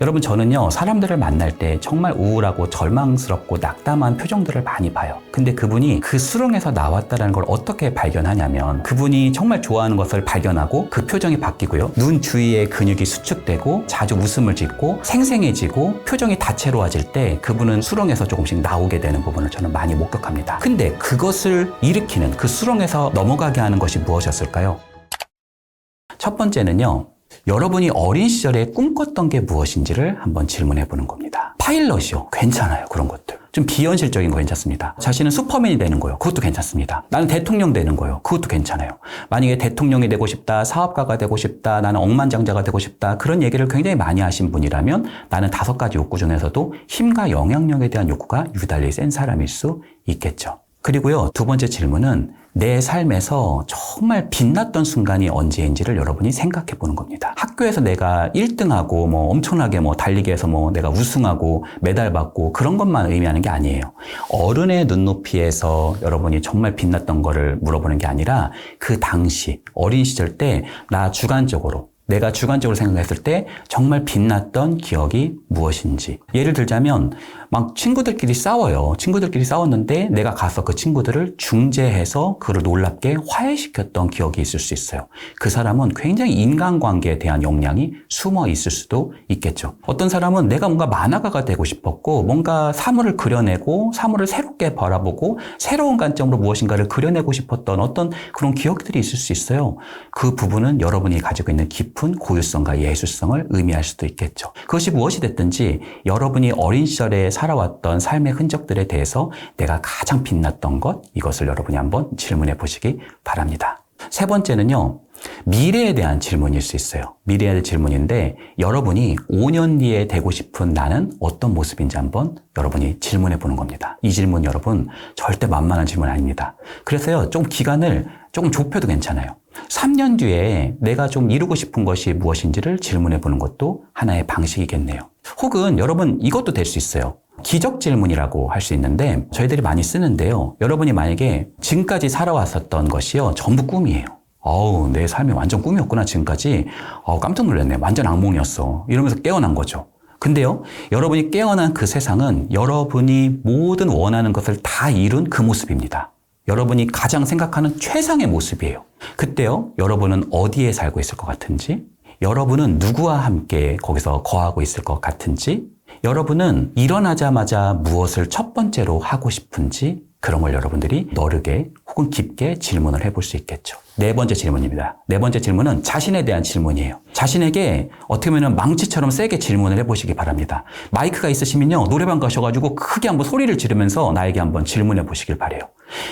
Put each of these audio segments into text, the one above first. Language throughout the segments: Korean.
여러분, 저는요, 사람들을 만날 때 정말 우울하고 절망스럽고 낙담한 표정들을 많이 봐요. 근데 그분이 그 수렁에서 나왔다는 걸 어떻게 발견하냐면, 그분이 정말 좋아하는 것을 발견하고 그 표정이 바뀌고요, 눈 주위에 근육이 수축되고 자주 웃음을 짓고 생생해지고 표정이 다채로워질 때 그분은 수렁에서 조금씩 나오게 되는 부분을 저는 많이 목격합니다. 근데 그것을 일으키는, 그 수렁에서 넘어가게 하는 것이 무엇이었을까요? 첫 번째는요, 여러분이 어린 시절에 꿈꿨던 게 무엇인지를 한번 질문해 보는 겁니다. 파일럿이요. 괜찮아요. 그런 것들. 좀 비현실적인 거 괜찮습니다. 자신은 슈퍼맨이 되는 거요. 그것도 괜찮습니다. 나는 대통령 되는 거요. 그것도 괜찮아요. 만약에 대통령이 되고 싶다, 사업가가 되고 싶다, 나는 억만장자가 되고 싶다, 그런 얘기를 굉장히 많이 하신 분이라면 나는 5가지 욕구 중에서도 힘과 영향력에 대한 욕구가 유달리 센 사람일 수 있겠죠. 그리고요, 두 번째 질문은 내 삶에서 정말 빛났던 순간이 언제인지를 여러분이 생각해 보는 겁니다. 학교에서 내가 1등하고 엄청나게 달리기에서 내가 우승하고 메달 받고 그런 것만 의미하는 게 아니에요. 어른의 눈높이에서 여러분이 정말 빛났던 거를 물어보는 게 아니라 그 당시 어린 시절 때 내가 주관적으로 생각했을 때 정말 빛났던 기억이 무엇인지. 예를 들자면 막 친구들끼리 싸워요. 친구들끼리 싸웠는데 내가 가서 그 친구들을 중재해서 그를 놀랍게 화해시켰던 기억이 있을 수 있어요. 그 사람은 굉장히 인간관계에 대한 역량이 숨어 있을 수도 있겠죠. 어떤 사람은 내가 뭔가 만화가가 되고 싶었고 뭔가 사물을 그려내고 사물을 새롭게 바라보고 새로운 관점으로 무엇인가를 그려내고 싶었던 어떤 그런 기억들이 있을 수 있어요. 그 부분은 여러분이 가지고 있는 깊은 고유성과 예술성을 의미할 수도 있겠죠. 그것이 무엇이 됐든지 여러분이 어린 시절에 살아왔던 삶의 흔적들에 대해서 내가 가장 빛났던 것, 이것을 여러분이 한번 질문해 보시기 바랍니다. 세 번째는요, 미래에 대한 질문일 수 있어요. 미래에 대한 질문인데 여러분이 5년 뒤에 되고 싶은 나는 어떤 모습인지 한번 여러분이 질문해 보는 겁니다. 이 질문 여러분 절대 만만한 질문 아닙니다. 그래서요, 좀 기간을 조금 좁혀도 괜찮아요. 3년 뒤에 내가 좀 이루고 싶은 것이 무엇인지를 질문해 보는 것도 하나의 방식이겠네요. 혹은 여러분 이것도 될 수 있어요. 기적 질문이라고 할 수 있는데 저희들이 많이 쓰는데요. 여러분이 만약에 지금까지 살아왔었던 것이요, 전부 꿈이에요. 내 삶이 완전 꿈이었구나, 지금까지. 깜짝 놀랐네. 완전 악몽이었어. 이러면서 깨어난 거죠. 근데요, 여러분이 깨어난 그 세상은 여러분이 모든 원하는 것을 다 이룬 그 모습입니다. 여러분이 가장 생각하는 최상의 모습이에요. 그때요, 여러분은 어디에 살고 있을 것 같은지, 여러분은 누구와 함께 거기서 거하고 있을 것 같은지, 여러분은 일어나자마자 무엇을 첫 번째로 하고 싶은지, 그런 걸 여러분들이 너르게 혹은 깊게 질문을 해볼 수 있겠죠. 네 번째 질문입니다. 네 번째 질문은 자신에 대한 질문이에요. 자신에게 어떻게 보면 망치처럼 세게 질문을 해보시기 바랍니다. 마이크가 있으시면요, 노래방 가셔가지고 크게 한번 소리를 지르면서 나에게 한번 질문해 보시길 바래요.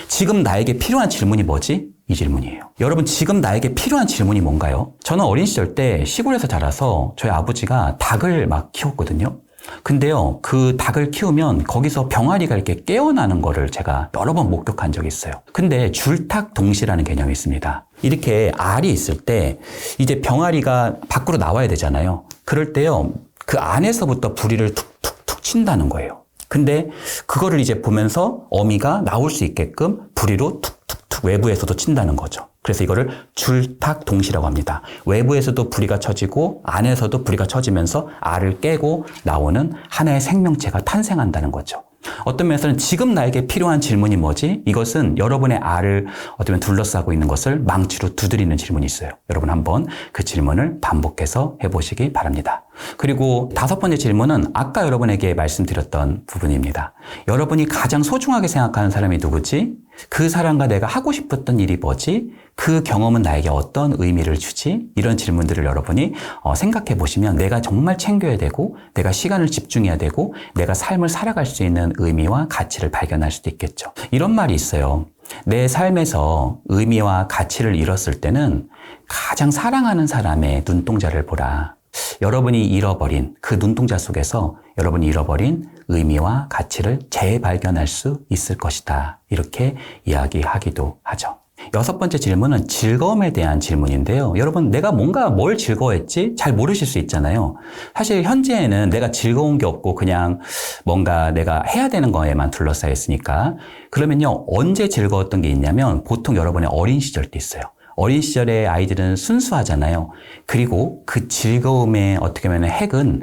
지금 나에게 필요한 질문이 뭐지? 이 질문이에요. 여러분, 지금 나에게 필요한 질문이 뭔가요? 저는 어린 시절 때 시골에서 자라서 저희 아버지가 닭을 막 키웠거든요. 근데요, 그 닭을 키우면 거기서 병아리가 이렇게 깨어나는 거를 제가 여러 번 목격한 적이 있어요. 근데 줄탁동시라는 개념이 있습니다. 이렇게 알이 있을 때 이제 병아리가 밖으로 나와야 되잖아요. 그럴 때요, 그 안에서부터 부리를 툭툭툭 친다는 거예요. 근데 그거를 이제 보면서 어미가 나올 수 있게끔 부리로 툭툭툭 외부에서도 친다는 거죠. 그래서 이거를 줄탁동시라고 합니다. 외부에서도 부리가 쳐지고 안에서도 부리가 쳐지면서 알을 깨고 나오는 하나의 생명체가 탄생한다는 거죠. 어떤 면에서는 지금 나에게 필요한 질문이 뭐지? 이것은 여러분의 알을 어쩌면 둘러싸고 있는 것을 망치로 두드리는 질문이 있어요. 여러분 한번 그 질문을 반복해서 해보시기 바랍니다. 그리고 5번째 질문은 아까 여러분에게 말씀드렸던 부분입니다. 여러분이 가장 소중하게 생각하는 사람이 누구지? 그 사람과 내가 하고 싶었던 일이 뭐지? 그 경험은 나에게 어떤 의미를 주지? 이런 질문들을 여러분이 생각해 보시면 내가 정말 챙겨야 되고 내가 시간을 집중해야 되고 내가 삶을 살아갈 수 있는 의미와 가치를 발견할 수도 있겠죠. 이런 말이 있어요. 내 삶에서 의미와 가치를 잃었을 때는 가장 사랑하는 사람의 눈동자를 보라. 여러분이 잃어버린 그 눈동자 속에서 여러분이 잃어버린 의미와 가치를 재발견할 수 있을 것이다. 이렇게 이야기하기도 하죠. 6번째 질문은 즐거움에 대한 질문인데요. 여러분, 내가 뭘 즐거워했지? 잘 모르실 수 있잖아요. 사실 현재에는 내가 즐거운 게 없고 그냥 뭔가 내가 해야 되는 거에만 둘러싸여 있으니까. 그러면요, 언제 즐거웠던 게 있냐면 보통 여러분의 어린 시절 때 있어요. 어린 시절의 아이들은 순수하잖아요. 그리고 그 즐거움의 어떻게 보면 핵은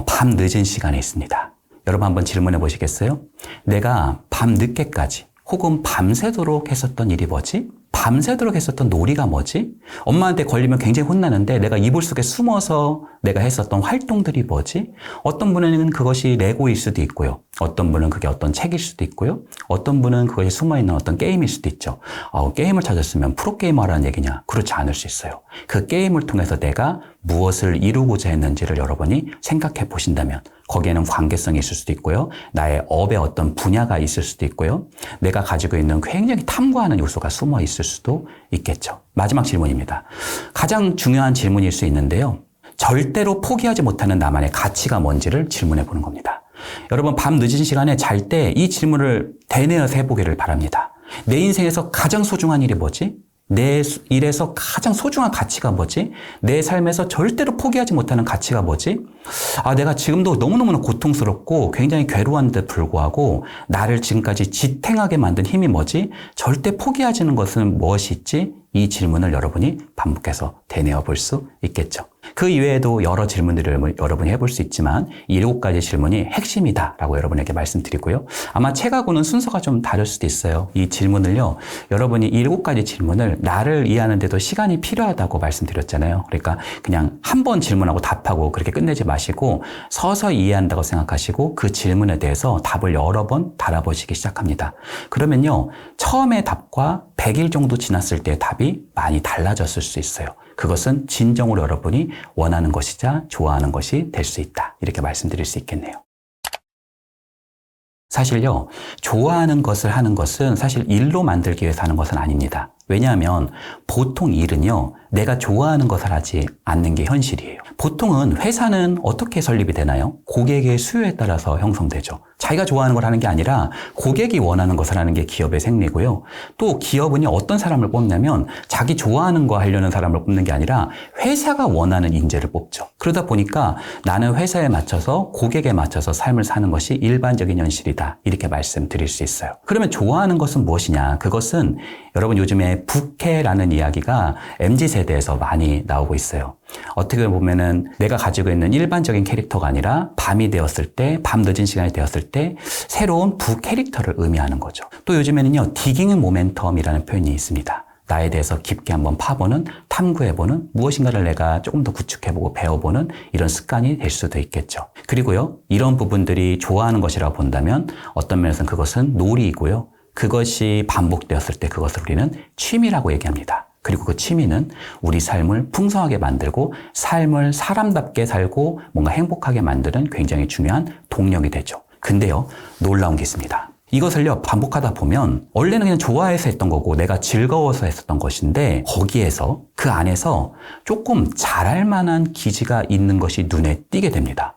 밤 늦은 시간에 있습니다. 여러분 한번 질문해 보시겠어요? 내가 밤 늦게까지 혹은 밤새도록 했었던 일이 뭐지? 밤새도록 했었던 놀이가 뭐지? 엄마한테 걸리면 굉장히 혼나는데 내가 이불 속에 숨어서 내가 했었던 활동들이 뭐지? 어떤 분은 그것이 레고일 수도 있고요. 어떤 분은 그게 어떤 책일 수도 있고요. 어떤 분은 그것이 숨어있는 어떤 게임일 수도 있죠. 게임을 찾았으면 프로게이머라는 얘기냐? 그렇지 않을 수 있어요. 그 게임을 통해서 내가 무엇을 이루고자 했는지를 여러분이 생각해 보신다면 거기에는 관계성이 있을 수도 있고요. 나의 업의 어떤 분야가 있을 수도 있고요. 내가 가지고 있는 굉장히 탐구하는 요소가 숨어 있을 수도 있겠죠. 마지막 질문입니다. 가장 중요한 질문일 수 있는데요. 절대로 포기하지 못하는 나만의 가치가 뭔지를 질문해 보는 겁니다. 여러분 밤 늦은 시간에 잘 때 이 질문을 되뇌어서 해보기를 바랍니다. 내 인생에서 가장 소중한 일이 뭐지? 내 일에서 가장 소중한 가치가 뭐지? 내 삶에서 절대로 포기하지 못하는 가치가 뭐지? 내가 지금도 너무너무 고통스럽고 굉장히 괴로운데 불구하고 나를 지금까지 지탱하게 만든 힘이 뭐지? 절대 포기하지는 것은 무엇이 있지? 이 질문을 여러분이 반복해서 되뇌어 볼 수 있겠죠. 그 이외에도 여러 질문들을 여러분이 해볼 수 있지만 이 7가지 질문이 핵심이다라고 여러분에게 말씀드리고요. 아마 책하고는 순서가 좀 다를 수도 있어요. 이 질문을요. 여러분이 이 7가지 질문을 나를 이해하는데도 시간이 필요하다고 말씀드렸잖아요. 그러니까 그냥 한 번 질문하고 답하고 그렇게 끝내지 마시고 서서히 이해한다고 생각하시고 그 질문에 대해서 답을 여러 번 달아보시기 시작합니다. 그러면요. 처음의 답과 100일 정도 지났을 때 답이 많이 달라졌을 수 있어요. 그것은 진정으로 여러분이 원하는 것이자 좋아하는 것이 될 수 있다. 이렇게 말씀드릴 수 있겠네요. 사실요, 좋아하는 것을 하는 것은 사실 일로 만들기 위해서 하는 것은 아닙니다. 왜냐하면 보통 일은요, 내가 좋아하는 것을 하지 않는 게 현실이에요. 보통은 회사는 어떻게 설립이 되나요? 고객의 수요에 따라서 형성되죠. 자기가 좋아하는 걸 하는 게 아니라 고객이 원하는 것을 하는 게 기업의 생리고요. 또 기업은 어떤 사람을 뽑냐면 자기 좋아하는 거 하려는 사람을 뽑는 게 아니라 회사가 원하는 인재를 뽑죠. 그러다 보니까 나는 회사에 맞춰서 고객에 맞춰서 삶을 사는 것이 일반적인 현실이다. 이렇게 말씀드릴 수 있어요. 그러면 좋아하는 것은 무엇이냐? 그것은 여러분 요즘에 부캐라는 이야기가 MZ세대에서 많이 나오고 있어요. 어떻게 보면은 내가 가지고 있는 일반적인 캐릭터가 아니라 밤이 되었을 때, 밤 늦은 시간이 되었을 때 새로운 부캐릭터를 의미하는 거죠. 또 요즘에는요, 디깅 모멘텀이라는 표현이 있습니다. 나에 대해서 깊게 한번 파보는, 탐구해보는, 무엇인가를 내가 조금 더 구축해보고 배워보는 이런 습관이 될 수도 있겠죠. 그리고요, 이런 부분들이 좋아하는 것이라고 본다면 어떤 면에서는 그것은 놀이이고요. 그것이 반복되었을 때 그것을 우리는 취미라고 얘기합니다. 그리고 그 취미는 우리 삶을 풍성하게 만들고 삶을 사람답게 살고 뭔가 행복하게 만드는 굉장히 중요한 동력이 되죠. 근데요, 놀라운 게 있습니다. 이것을요, 반복하다 보면 원래는 그냥 좋아해서 했던 거고 내가 즐거워서 했었던 것인데 거기에서 그 안에서 조금 잘할 만한 기지가 있는 것이 눈에 띄게 됩니다.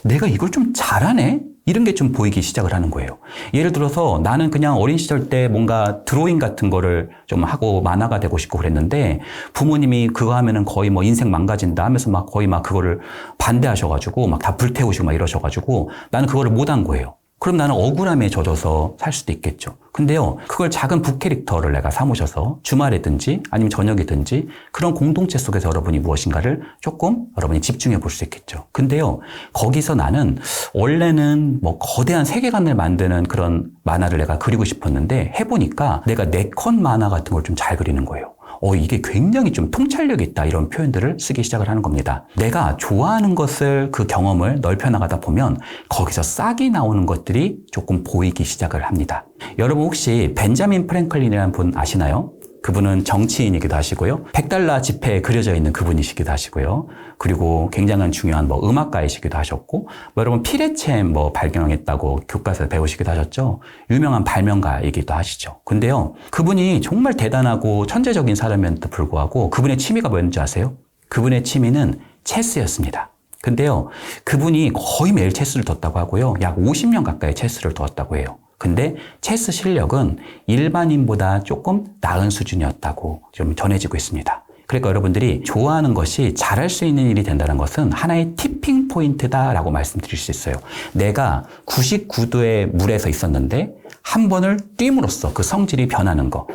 내가 이걸 좀 잘하네? 이런 게 좀 보이기 시작을 하는 거예요. 예를 들어서 나는 그냥 어린 시절 때 뭔가 드로잉 같은 거를 좀 하고 만화가 되고 싶고 그랬는데 부모님이 그거 하면은 거의 인생 망가진다 하면서 거의 그거를 반대하셔가지고 다 불태우시고 이러셔가지고 나는 그거를 못한 거예요. 그럼 나는 억울함에 젖어서 살 수도 있겠죠. 근데요, 그걸 작은 북캐릭터를 내가 삼으셔서 주말이든지 아니면 저녁이든지 그런 공동체 속에서 여러분이 무엇인가를 조금 여러분이 집중해 볼 수 있겠죠. 근데요, 거기서 나는 원래는 거대한 세계관을 만드는 그런 만화를 내가 그리고 싶었는데 해보니까 내가 네컷 만화 같은 걸 좀 잘 그리는 거예요. 이게 굉장히 좀 통찰력 있다 이런 표현들을 쓰기 시작을 하는 겁니다. 내가 좋아하는 것을 그 경험을 넓혀 나가다 보면 거기서 싹이 나오는 것들이 조금 보이기 시작을 합니다. 여러분 혹시 벤자민 프랭클린이라는 분 아시나요? 그분은 정치인이기도 하시고요. $100 지폐에 그려져 있는 그분이시기도 하시고요. 그리고 굉장한 중요한 음악가이시기도 하셨고, 여러분 피레챔 발견했다고 교과서에서 배우시기도 하셨죠. 유명한 발명가이기도 하시죠. 근데요, 그분이 정말 대단하고 천재적인 사람임에도 불구하고 그분의 취미가 뭐였는지 아세요? 그분의 취미는 체스였습니다. 근데요, 그분이 거의 매일 체스를 뒀다고 하고요. 약 50년 가까이 체스를 두었다고 해요. 근데 체스 실력은 일반인보다 조금 나은 수준이었다고 좀 전해지고 있습니다. 그러니까 여러분들이 좋아하는 것이 잘할 수 있는 일이 된다는 것은 하나의 티핑 포인트다라고 말씀드릴 수 있어요. 내가 99도의 물에서 있었는데 한 번을 뛰므로써 그 성질이 변하는 거.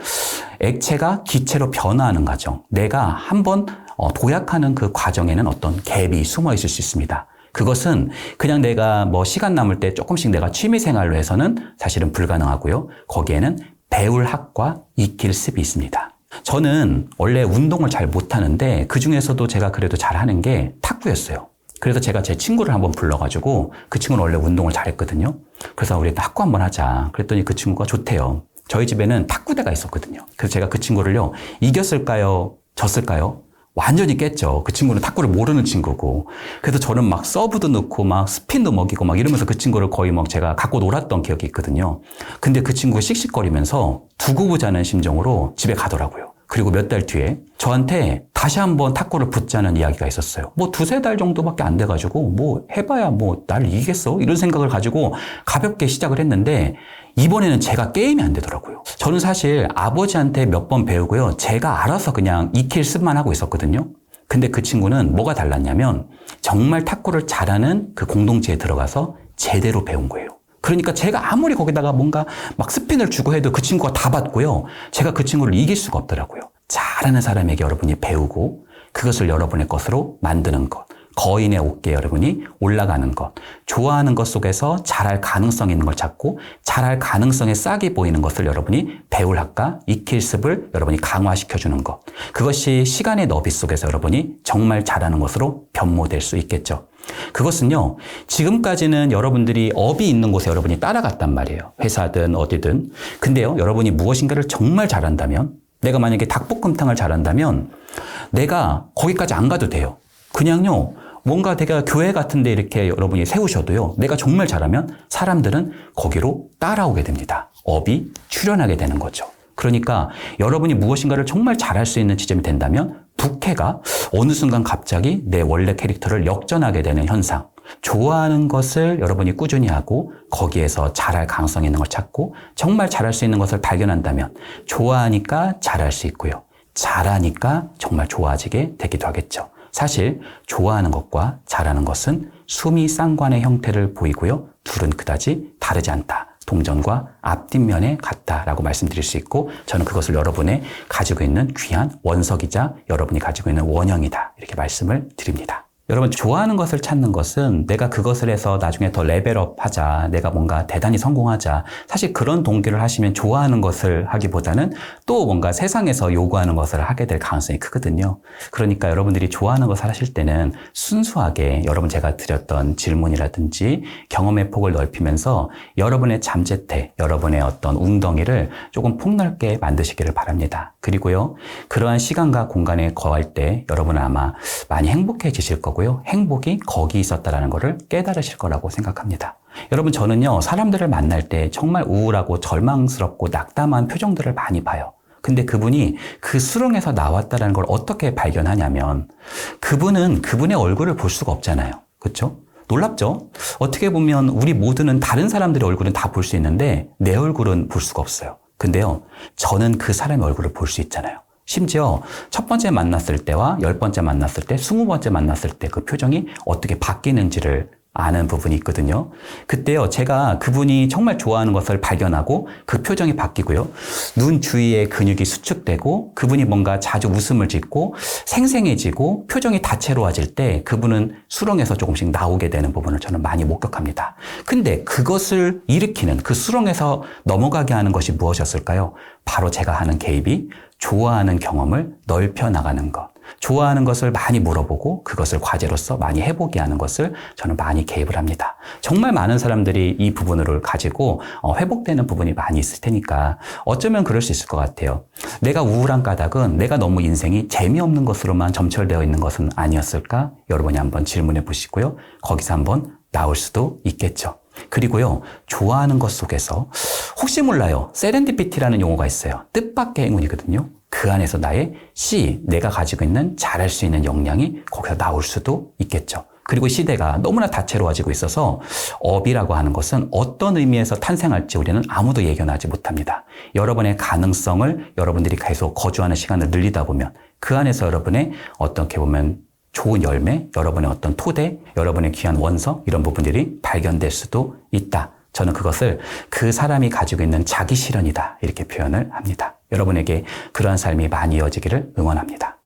액체가 기체로 변화하는 과정, 내가 한번 도약하는 그 과정에는 어떤 갭이 숨어 있을 수 있습니다. 그것은 그냥 내가 뭐 시간 남을 때 조금씩 내가 취미 생활로 해서는 사실은 불가능하고요. 거기에는 배울 학과 익힐 습이 있습니다. 저는 원래 운동을 잘 못하는데 그 중에서도 제가 그래도 잘하는 게 탁구였어요. 그래서 제가 제 친구를 한번 불러가지고, 그 친구는 원래 운동을 잘했거든요. 그래서 우리 탁구 한번 하자. 그랬더니 그 친구가 좋대요. 저희 집에는 탁구대가 있었거든요. 그래서 제가 그 친구를요, 이겼을까요? 졌을까요? 완전히 깼죠. 그 친구는 탁구를 모르는 친구고. 그래서 저는 막 서브도 넣고 막 스핀도 먹이고 막 이러면서 그 친구를 거의 막 제가 갖고 놀았던 기억이 있거든요. 근데 그 친구가 씩씩거리면서 두고 보자는 심정으로 집에 가더라고요. 그리고 몇 달 뒤에 저한테 다시 한번 탁구를 붙자는 이야기가 있었어요. 뭐 두세 달 정도밖에 안 돼가지고 뭐 해봐야 뭐 날 이기겠어? 이런 생각을 가지고 가볍게 시작을 했는데 이번에는 제가 게임이 안 되더라고요. 저는 사실 아버지한테 몇 번 배우고요. 제가 알아서 그냥 익힐 습만 하고 있었거든요. 근데 그 친구는 뭐가 달랐냐면 정말 탁구를 잘하는 그 공동체에 들어가서 제대로 배운 거예요. 그러니까 제가 아무리 거기다가 뭔가 막 스핀을 주고 해도 그 친구가 다 받고요. 제가 그 친구를 이길 수가 없더라고요. 잘하는 사람에게 여러분이 배우고 그것을 여러분의 것으로 만드는 것. 거인의 어깨에 여러분이 올라가는 것, 좋아하는 것 속에서 잘할 가능성 있는 걸 찾고 잘할 가능성에 싹이 보이는 것을 여러분이 배울 학과, 익힐 습을 여러분이 강화시켜주는 것. 그것이 시간의 너비 속에서 여러분이 정말 잘하는 것으로 변모될 수 있겠죠. 그것은요, 지금까지는 여러분들이 업이 있는 곳에 여러분이 따라갔단 말이에요. 회사든 어디든. 근데요, 여러분이 무엇인가를 정말 잘한다면, 내가 만약에 닭볶음탕을 잘한다면 내가 거기까지 안 가도 돼요. 그냥요, 뭔가 되게 교회 같은 데 이렇게 여러분이 세우셔도요, 내가 정말 잘하면 사람들은 거기로 따라오게 됩니다. 업이 출현하게 되는 거죠. 그러니까 여러분이 무엇인가를 정말 잘할 수 있는 지점이 된다면 부캐가 어느 순간 갑자기 내 원래 캐릭터를 역전하게 되는 현상. 좋아하는 것을 여러분이 꾸준히 하고 거기에서 잘할 가능성 있는 걸 찾고 정말 잘할 수 있는 것을 발견한다면 좋아하니까 잘할 수 있고요. 잘하니까 정말 좋아지게 되기도 하겠죠. 사실 좋아하는 것과 잘하는 것은 수미 쌍관의 형태를 보이고요. 둘은 그다지 다르지 않다. 동전과 앞뒷면에 같다라고 말씀드릴 수 있고, 저는 그것을 여러분의 가지고 있는 귀한 원석이자 여러분이 가지고 있는 원형이다. 이렇게 말씀을 드립니다. 여러분, 좋아하는 것을 찾는 것은 내가 그것을 해서 나중에 더 레벨업 하자, 내가 뭔가 대단히 성공하자, 사실 그런 동기를 하시면 좋아하는 것을 하기보다는 또 뭔가 세상에서 요구하는 것을 하게 될 가능성이 크거든요. 그러니까 여러분들이 좋아하는 것을 하실 때는 순수하게 여러분 제가 드렸던 질문이라든지 경험의 폭을 넓히면서 여러분의 잠재태, 여러분의 어떤 웅덩이를 조금 폭넓게 만드시기를 바랍니다. 그리고요, 그러한 시간과 공간에 거할 때 여러분은 아마 많이 행복해지실 거고요. 행복이 거기 있었다라는 것을 깨달으실 거라고 생각합니다. 여러분, 저는요, 사람들을 만날 때 정말 우울하고 절망스럽고 낙담한 표정들을 많이 봐요. 근데 그분이 그 수렁에서 나왔다라는 걸 어떻게 발견하냐면 그분은 그분의 얼굴을 볼 수가 없잖아요. 그렇죠? 놀랍죠? 어떻게 보면 우리 모두는 다른 사람들의 얼굴은 다 볼 수 있는데 내 얼굴은 볼 수가 없어요. 근데요, 저는 그 사람의 얼굴을 볼 수 있잖아요. 심지어 첫 번째 만났을 때와 10번째 만났을 때, 20번째 만났을 때 그 표정이 어떻게 바뀌는지를 아는 부분이 있거든요. 그때요, 제가 그분이 정말 좋아하는 것을 발견하고 그 표정이 바뀌고요. 눈 주위에 근육이 수축되고 그분이 뭔가 자주 웃음을 짓고 생생해지고 표정이 다채로워질 때 그분은 수렁에서 조금씩 나오게 되는 부분을 저는 많이 목격합니다. 근데 그것을 일으키는, 그 수렁에서 넘어가게 하는 것이 무엇이었을까요? 바로 제가 하는 개입이 좋아하는 경험을 넓혀 나가는 것. 좋아하는 것을 많이 물어보고 그것을 과제로서 많이 해보게 하는 것을 저는 많이 개입을 합니다. 정말 많은 사람들이 이 부분을 가지고 회복되는 부분이 많이 있을 테니까 어쩌면 그럴 수 있을 것 같아요. 내가 우울한 까닭은 내가 너무 인생이 재미없는 것으로만 점철되어 있는 것은 아니었을까? 여러분이 한번 질문해 보시고요. 거기서 한번 나올 수도 있겠죠. 그리고요, 좋아하는 것 속에서 혹시 몰라요, 세렌디피티라는 용어가 있어요. 뜻밖의 행운이거든요. 그 안에서 나의 내가 가지고 있는 잘할 수 있는 역량이 거기서 나올 수도 있겠죠. 그리고 시대가 너무나 다채로워지고 있어서 업이라고 하는 것은 어떤 의미에서 탄생할지 우리는 아무도 예견하지 못합니다. 여러분의 가능성을 여러분들이 계속 거주하는 시간을 늘리다 보면 그 안에서 여러분의 어떻게 보면 좋은 열매, 여러분의 어떤 토대, 여러분의 귀한 원석, 이런 부분들이 발견될 수도 있다. 저는 그것을 그 사람이 가지고 있는 자기 실현이다, 이렇게 표현을 합니다. 여러분에게 그러한 삶이 많이 이어지기를 응원합니다.